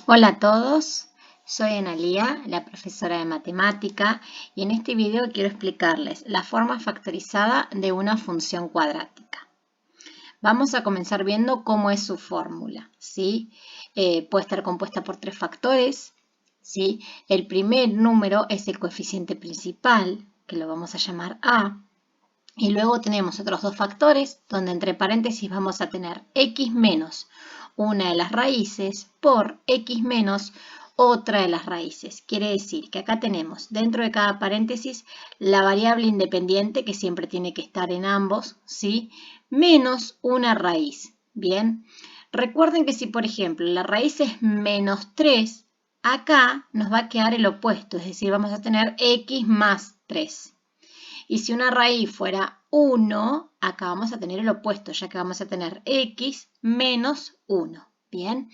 Hola a todos, soy Analía, la profesora de matemática, y en este video quiero explicarles la forma factorizada de una función cuadrática. Vamos a comenzar viendo cómo es su fórmula, ¿sí? Puede estar compuesta por tres factores, ¿sí? El primer número es el coeficiente principal, que lo vamos a llamar A, y luego tenemos otros dos factores, donde entre paréntesis vamos a tener x menos una de las raíces por x menos otra de las raíces. Quiere decir que acá tenemos dentro de cada paréntesis la variable independiente, que siempre tiene que estar en ambos, ¿sí? Menos una raíz. Bien, recuerden que si por ejemplo la raíz es menos 3, acá nos va a quedar el opuesto, es decir, vamos a tener x más 3. Y si una raíz fuera 1, acá vamos a tener el opuesto, ya que vamos a tener x menos 1. Bien,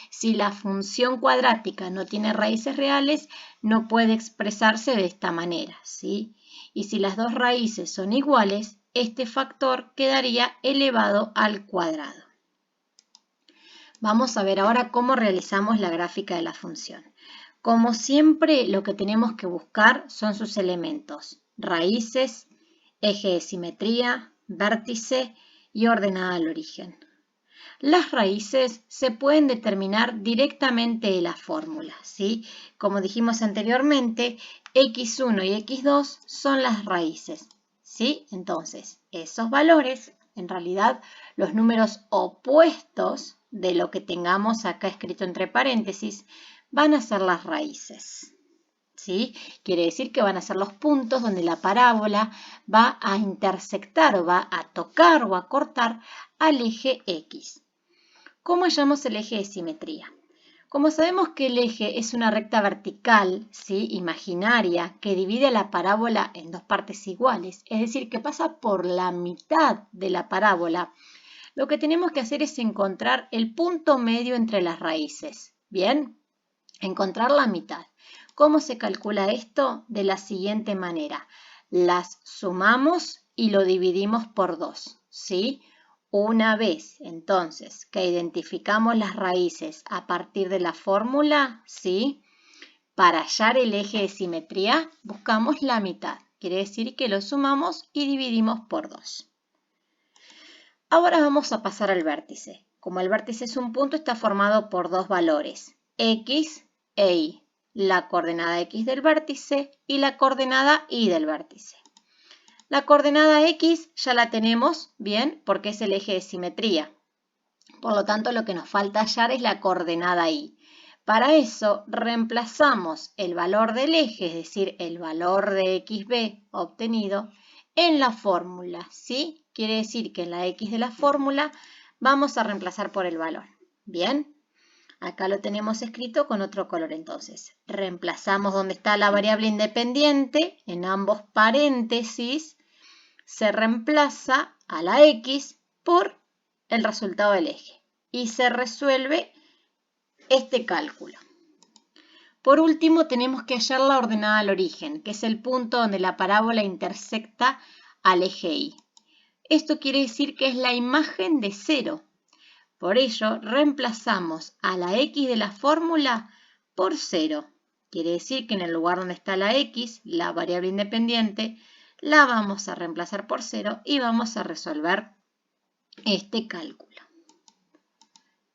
si la función cuadrática no tiene raíces reales, no puede expresarse de esta manera, ¿sí? Y si las dos raíces son iguales, este factor quedaría elevado al cuadrado. Vamos a ver ahora cómo realizamos la gráfica de la función. Como siempre, lo que tenemos que buscar son sus elementos: raíces, eje de simetría, vértice y ordenada al origen. Las raíces se pueden determinar directamente de la fórmula, ¿sí? Como dijimos anteriormente, x1 y x2 son las raíces, ¿sí? Entonces, esos valores, en realidad, los números opuestos de lo que tengamos acá escrito entre paréntesis, van a ser las raíces, ¿sí? Quiere decir que van a ser los puntos donde la parábola va a intersectar o va a tocar o a cortar al eje X. ¿Cómo hallamos el eje de simetría? Como sabemos que el eje es una recta vertical, ¿sí? Imaginaria, que divide la parábola en dos partes iguales, es decir, que pasa por la mitad de la parábola, lo que tenemos que hacer es encontrar el punto medio entre las raíces. ¿Bien? Encontrar la mitad. ¿Cómo se calcula esto? De la siguiente manera. Las sumamos y lo dividimos por 2, ¿sí? Una vez, entonces, que identificamos las raíces a partir de la fórmula, ¿sí? Para hallar el eje de simetría, buscamos la mitad. Quiere decir que lo sumamos y dividimos por 2. Ahora vamos a pasar al vértice. Como el vértice es un punto, está formado por dos valores, x e y. La coordenada x del vértice y la coordenada y del vértice. La coordenada x ya la tenemos, bien, porque es el eje de simetría. Por lo tanto, lo que nos falta hallar es la coordenada y. Para eso, reemplazamos el valor del eje, es decir, el valor de xb obtenido, en la fórmula, ¿sí? Quiere decir que en la x de la fórmula vamos a reemplazar por el valor. Bien, acá lo tenemos escrito con otro color entonces. Reemplazamos donde está la variable independiente, en ambos paréntesis, se reemplaza a la x por el resultado del eje y se resuelve este cálculo. Por último, tenemos que hallar la ordenada al origen, que es el punto donde la parábola intersecta al eje Y. Esto quiere decir que es la imagen de 0. Por ello, reemplazamos a la x de la fórmula por 0. Quiere decir que en el lugar donde está la x, la variable independiente, la vamos a reemplazar por 0 y vamos a resolver este cálculo.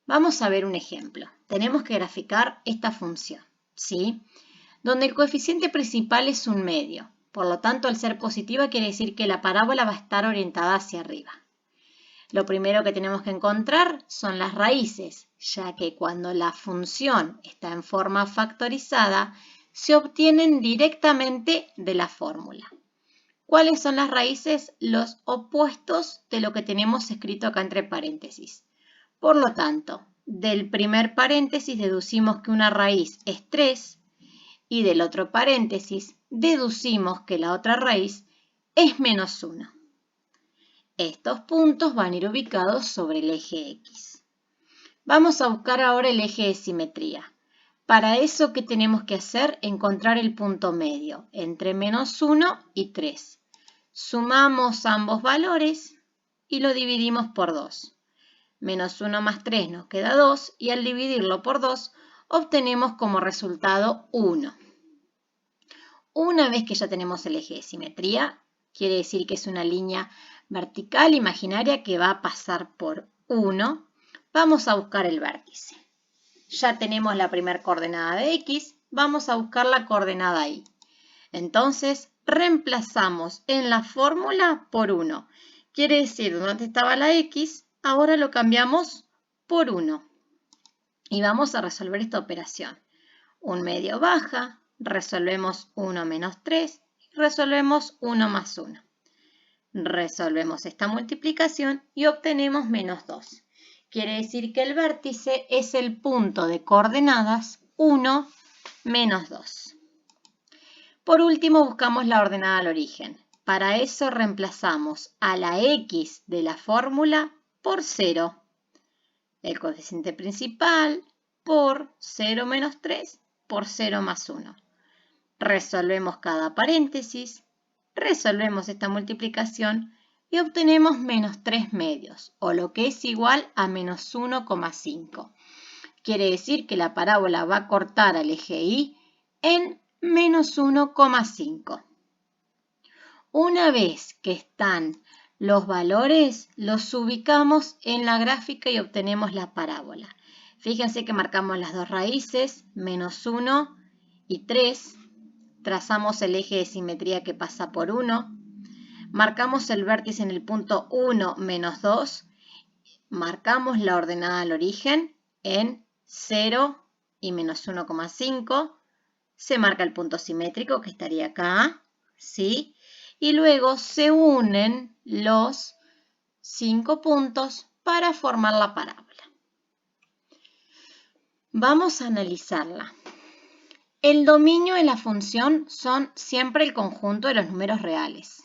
Vamos a ver un ejemplo. Tenemos que graficar esta función, ¿sí? Donde el coeficiente principal es un medio. Por lo tanto, al ser positiva quiere decir que la parábola va a estar orientada hacia arriba. Lo primero que tenemos que encontrar son las raíces, ya que cuando la función está en forma factorizada, se obtienen directamente de la fórmula. ¿Cuáles son las raíces? Los opuestos de lo que tenemos escrito acá entre paréntesis. Por lo tanto, del primer paréntesis deducimos que una raíz es 3 y del otro paréntesis deducimos que la otra raíz es menos 1. Estos puntos van a ir ubicados sobre el eje X. Vamos a buscar ahora el eje de simetría. Para eso, ¿qué tenemos que hacer? Encontrar el punto medio entre menos 1 y 3. Sumamos ambos valores y lo dividimos por 2. Menos 1 más 3 nos queda 2 y al dividirlo por 2 obtenemos como resultado 1. Una vez que ya tenemos el eje de simetría, quiere decir que es una línea vertical imaginaria que va a pasar por 1. Vamos a buscar el vértice. Ya tenemos la primera coordenada de X, vamos a buscar la coordenada Y. Entonces, reemplazamos en la fórmula por 1. Quiere decir, donde estaba la X, ahora lo cambiamos por 1. Y vamos a resolver esta operación. Un medio baja, resolvemos 1 menos 3, y resolvemos 1 más 1. Resolvemos esta multiplicación y obtenemos menos 2. Quiere decir que el vértice es el punto de coordenadas 1, menos 2. Por último, buscamos la ordenada al origen. Para eso reemplazamos a la X de la fórmula por 0. El coeficiente principal por 0 menos 3 por 0 más 1. Resolvemos cada paréntesis, resolvemos esta multiplicación y obtenemos menos 3 medios, o lo que es igual a menos 1,5. Quiere decir que la parábola va a cortar al eje Y en menos 1,5. Una vez que están los valores, los ubicamos en la gráfica y obtenemos la parábola. Fíjense que marcamos las dos raíces, menos 1 y 3. Trazamos el eje de simetría que pasa por 1. Marcamos el vértice en el punto 1, menos 2. Marcamos la ordenada al origen en 0 y menos 1,5. Se marca el punto simétrico que estaría acá, ¿sí? Y luego se unen los 5 puntos para formar la parábola. Vamos a analizarla. El dominio de la función son siempre el conjunto de los números reales.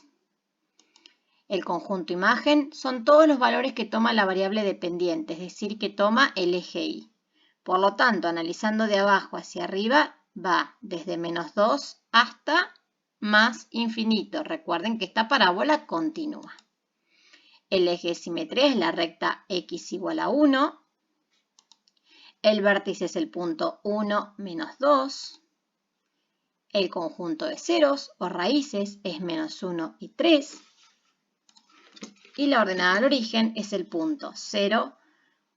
El conjunto imagen son todos los valores que toma la variable dependiente, es decir, que toma el eje Y. Por lo tanto, analizando de abajo hacia arriba, va desde menos 2 hasta más infinito. Recuerden que esta parábola continúa. El eje de simetría es la recta X igual a 1. El vértice es el punto 1 menos 2. El conjunto de ceros o raíces es menos 1 y 3. Y la ordenada al origen es el punto 0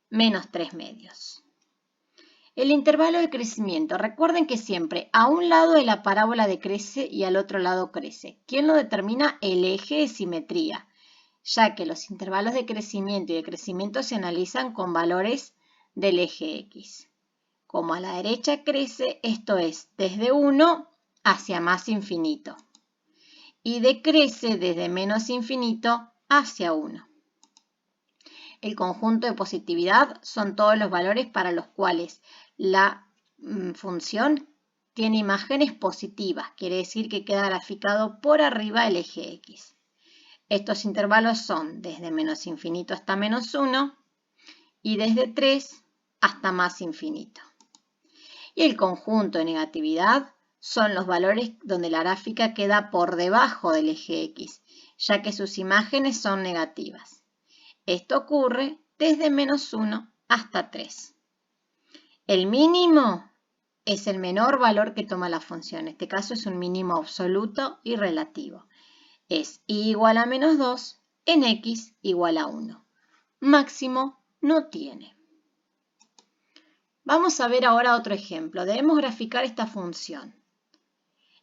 menos 3 medios. El intervalo de crecimiento. Recuerden que siempre a un lado de la parábola decrece y al otro lado crece. ¿Quién lo determina? El eje de simetría, ya que los intervalos de crecimiento y decrecimiento se analizan con valores del eje X. Como a la derecha crece, esto es desde 1 hacia más infinito. Y decrece desde menos infinito hacia 1. El conjunto de positividad son todos los valores para los cuales la función tiene imágenes positivas. Quiere decir que queda graficado por arriba del eje X. Estos intervalos son desde menos infinito hasta menos 1 y desde 3 hasta más infinito. Y el conjunto de negatividad son los valores donde la gráfica queda por debajo del eje X, ya que sus imágenes son negativas. Esto ocurre desde menos 1 hasta 3. El mínimo es el menor valor que toma la función. En este caso es un mínimo absoluto y relativo. Es y igual a menos 2 en X igual a 1. Máximo no tiene. Vamos a ver ahora otro ejemplo. Debemos graficar esta función.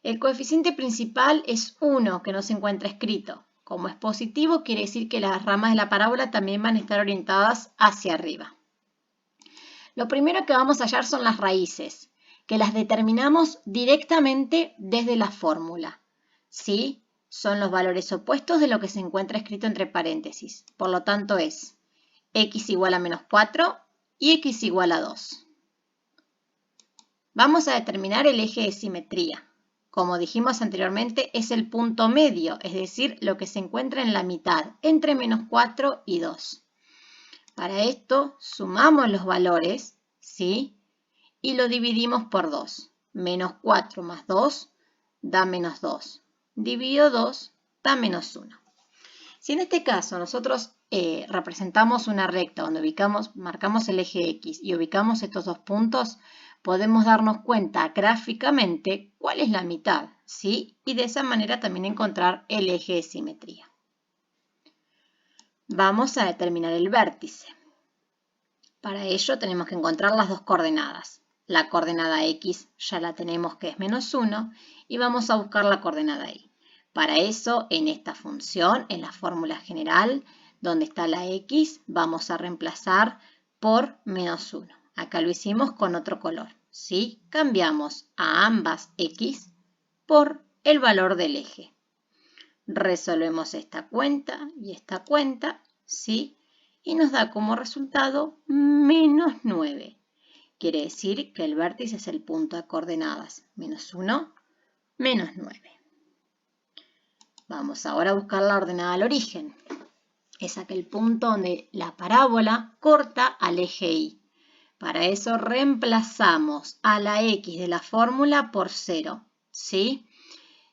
El coeficiente principal es 1, que no se encuentra escrito. Como es positivo, quiere decir que las ramas de la parábola también van a estar orientadas hacia arriba. Lo primero que vamos a hallar son las raíces, que las determinamos directamente desde la fórmula. ¿Sí? Son los valores opuestos de lo que se encuentra escrito entre paréntesis. Por lo tanto es x igual a menos 4 y x igual a 2. Vamos a determinar el eje de simetría. Como dijimos anteriormente, es el punto medio, es decir, lo que se encuentra en la mitad, entre menos 4 y 2. Para esto, sumamos los valores, ¿sí? Y lo dividimos por 2. Menos 4 más 2 da menos 2. Dividido 2 da menos 1. Si en este caso nosotros representamos una recta donde marcamos el eje X y ubicamos estos dos puntos, podemos darnos cuenta gráficamente cuál es la mitad, ¿sí? Y de esa manera también encontrar el eje de simetría. Vamos a determinar el vértice. Para ello tenemos que encontrar las dos coordenadas. La coordenada X ya la tenemos, que es -1, y vamos a buscar la coordenada Y. Para eso, en esta función, en la fórmula general, donde está la X, vamos a reemplazar por -1. Acá lo hicimos con otro color, ¿sí? Cambiamos a ambas X por el valor del eje. Resolvemos esta cuenta y esta cuenta, ¿sí? Y nos da como resultado -9. Quiere decir que el vértice es el punto de coordenadas -1, -9. Vamos ahora a buscar la ordenada al origen. Es aquel punto donde la parábola corta al eje Y. Para eso reemplazamos a la X de la fórmula por 0, ¿sí?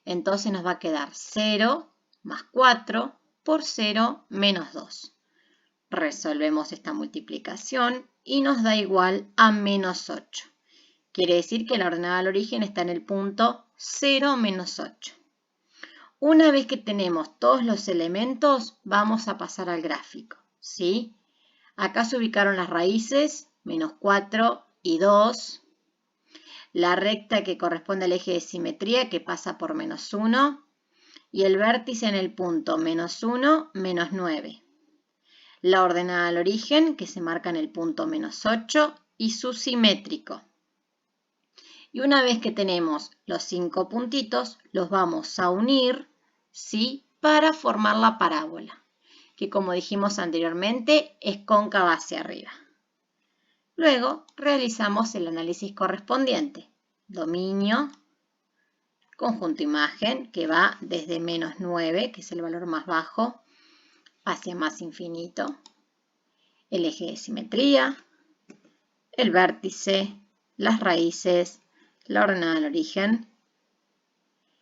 Entonces nos va a quedar 0 más 4 por 0 menos 2. Resolvemos esta multiplicación y nos da igual a -8. Quiere decir que la ordenada al origen está en el punto 0, -8. Una vez que tenemos todos los elementos, vamos a pasar al gráfico, ¿sí? Acá se ubicaron las raíces, -4 y 2. La recta que corresponde al eje de simetría, que pasa por -1. Y el vértice en el punto -1, -9. La ordenada al origen, que se marca en el punto -8, y su simétrico. Y una vez que tenemos los 5 puntitos, los vamos a unir, ¿sí? Para formar la parábola, que como dijimos anteriormente, es cóncava hacia arriba. Luego realizamos el análisis correspondiente. Dominio, conjunto imagen, que va desde -9, que es el valor más bajo, hacia más infinito. El eje de simetría, el vértice, las raíces, la ordenada al origen,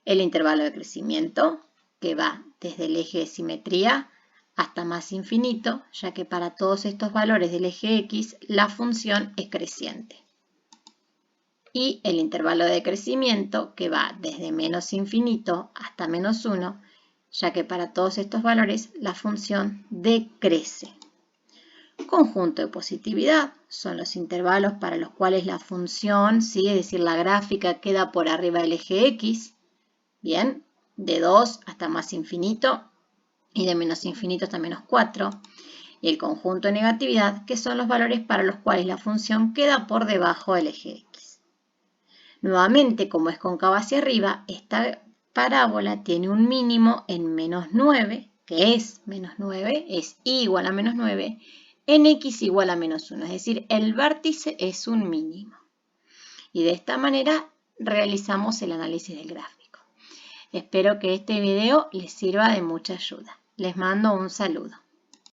el intervalo de crecimiento, que va desde el eje de simetría hasta más infinito, ya que para todos estos valores del eje X la función es creciente. Y el intervalo de crecimiento, que va desde menos infinito hasta -1, ya que para todos estos valores la función decrece. Conjunto de positividad son los intervalos para los cuales la función, ¿sí? Es decir, la gráfica queda por arriba del eje X, bien, de 2 hasta más infinito y de menos infinito hasta -4. Y el conjunto de negatividad, que son los valores para los cuales la función queda por debajo del eje X. Nuevamente, como es cóncava hacia arriba, esta parábola tiene un mínimo en -9, que es -9, es igual a -9, en X igual a -1, es decir, el vértice es un mínimo. Y de esta manera realizamos el análisis del gráfico. Espero que este video les sirva de mucha ayuda. Les mando un saludo.